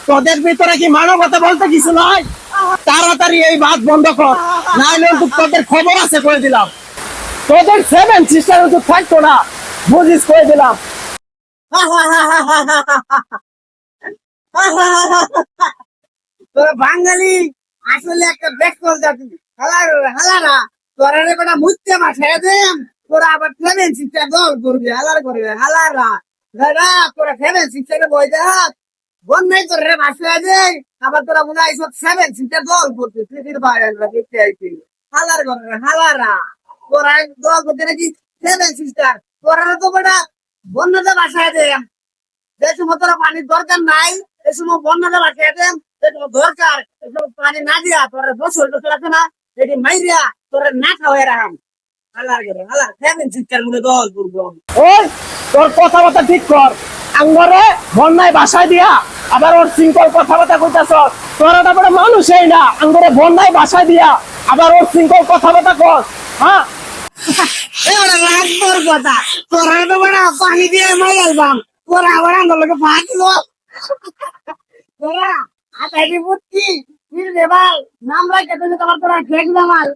তোদের ভিতরে কি মানবতা বলতে কিছু নাই? তাড়াতাড়ি এই বাদ বন্ধ কর, নাইলে কিন্তু তোদের খবর আছে করে দিলাম। তোদের সেভেন সিস্টার কিন্তু থাকতো না, বুঝিস করে দিলাম। তোরা বাঙালি আসলে একটা বেকল জাতি। হালারা তোরা রে বেটা মুত্যে মাথায় দেম, তোরা আবার সেভেন সিস্টার দল করবি, হালার করবে হালারা। দাদা তোরা সেভেন সিস্টারে বই দেখ, বন্যায় তোর রে ভাসিয়ে দেয়, আবার তোরা মনে হয় সেভেন সিস্টার দল করতে পৃথিবীর বাইরে দেখতে আইছি। হালার করবে হালারা, তোরা দল করতে নাকি সেভেন সিস্টার, তোরা তো বেটা বন্যাতে ভাসায় দেয়। যে সময় তোরা পানির দরকার নাই, এ সময় বন্যাতে ভাসায় দেন, দরকার পানি না দিয়া তোরা বছর লাগছে না, এটি মাইরিয়া তোরা না খাওয়াই রাখাম। হালার করে হালার সেভেন সিস্টার মনে দল করবো। ওই তোর কথাবার্তা ঠিক কর, আঙ্গরে বন্যায় বাসায় দিয়া আবার ওর শৃঙ্খল কথাবার্তা কইতাছ। তোরা তো বড় মানুষই না, আঙ্গরে বন্যায় বাসায় দিয়া আবার ওর শৃঙ্খল কথাবার্তা কর। হ্যাঁ এবারে লাগবর কথা, তোরা তো বড় পানি দিয়ে মাইলবাম, তোরা আবার আন্দোলনকে ফাটলো। তোরা আতাইবি বুদ্ধি ফির দেবাল নাম রাখতে তুমি তোমার তোরা ঠেক জামাল।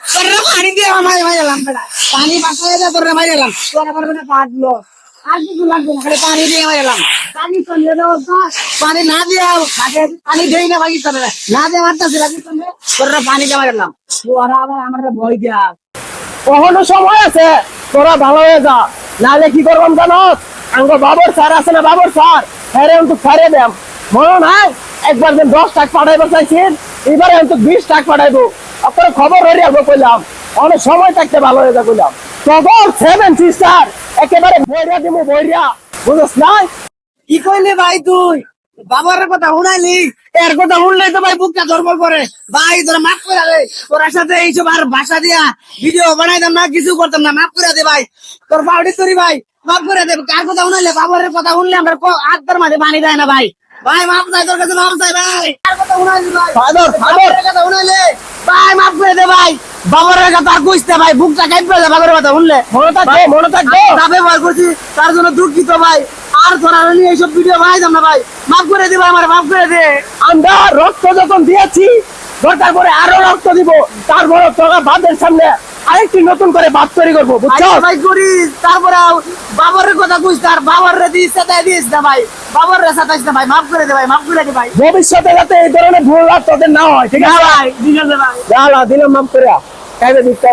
তোরা পানি দিয়ে মাইলাম বেটা, পানি বাসায় যা তোরা মাইলাম, তোরা আবার মানে ফাটলো। আর কিছু লাগবে না, খালি পানি দিয়ে মাইলাম। পানি চলে দাও, পানি না দিয়ে পানি দেই না পাকিস্তানে, না দিয়ে মারতেছে পাকিস্তানে, তোরা পানি দিয়ে মাইলাম। তোরা আবার আমার ভয় দেয়া। কখনো সময় আছে, তোরা ভালো হয়ে যা, নাহলে কি করবাম জানো? আঙ্গ বাবর স্যার আছে না, বাবর স্যার হ্যারে কিন্তু ছাড়ে দেম। মনে নাই একবার যে 10 টাকা পাঠাইবো চাইছেন, এবারে কিন্তু 20 টাকা পাঠাইবো। আপনার খবর হয়ে আসবো কইলাম, অনেক সময় থাকতে ভালো হয়ে যা কইলাম। তখন সেভেন সিস্টার একেবারে বইরা দিব, বইরা বুঝছ নাই? কি কইলি ভাই তুই? বাবার কথা শুনাইলি, এর কথা শুনলেই তো ভাই বুকটা ধরবল করে। ভাই তোরা মাফ করে দে, তোর সাথে এইসব আর ভাষা দিয়া ভিডিও বানাইতাম না, কিছু করতাম না, মাফ করে দে ভাই। তোর বাউডি তোরি ভাই মাফ করে দে। কার কথা শুনাইলে, বাবার কথা শুনলে আমরা আত্মার মাঝে পানি দেয় না ভাই। ভাই মাফ নাই, তোর কাছে মাফ চাই ভাই। কার কথা শুনাইলি ভাই? ফাদার বাবার কথা শুনাইলে ভাই মাফ করে দে ভাই। বাবার কথা আর কইতে ভাই, বুকটা কাঁপবে না বাবার কথা শুনলে। মনে থাকবে, মনে থাকবে। যা ব্যবহার করছি তার জন্য দুঃখিত ভাই। আর তোরা এইসব ভিডিও বানাইতাম না ভাই, মাফ করে দে ভাই, আমার মাফ করে দে। আমরা রক্ত যখন দিয়েছি, দরকার পরে আরো রক্ত দিব, তারপরে তোরা বাদের সামনে আরেকটি নতুন করে বাদ তৈরি করবো, বুঝছো? ভাই করিস, তারপরে বাবার কথা কইস, তার বাবার রে দিস সাথে দিস না ভাই, বাবার রে সাথে না ভাই, মাফ করে দে ভাই, মাফ করে দে ভাই। ভবিষ্যতে যাতে এই ধরনের ভুল আর তোদের না হয়, ঠিক আছে ভাই ঠিক আছে ভাই। দিলাম মাফ করে, খাইবে দিতে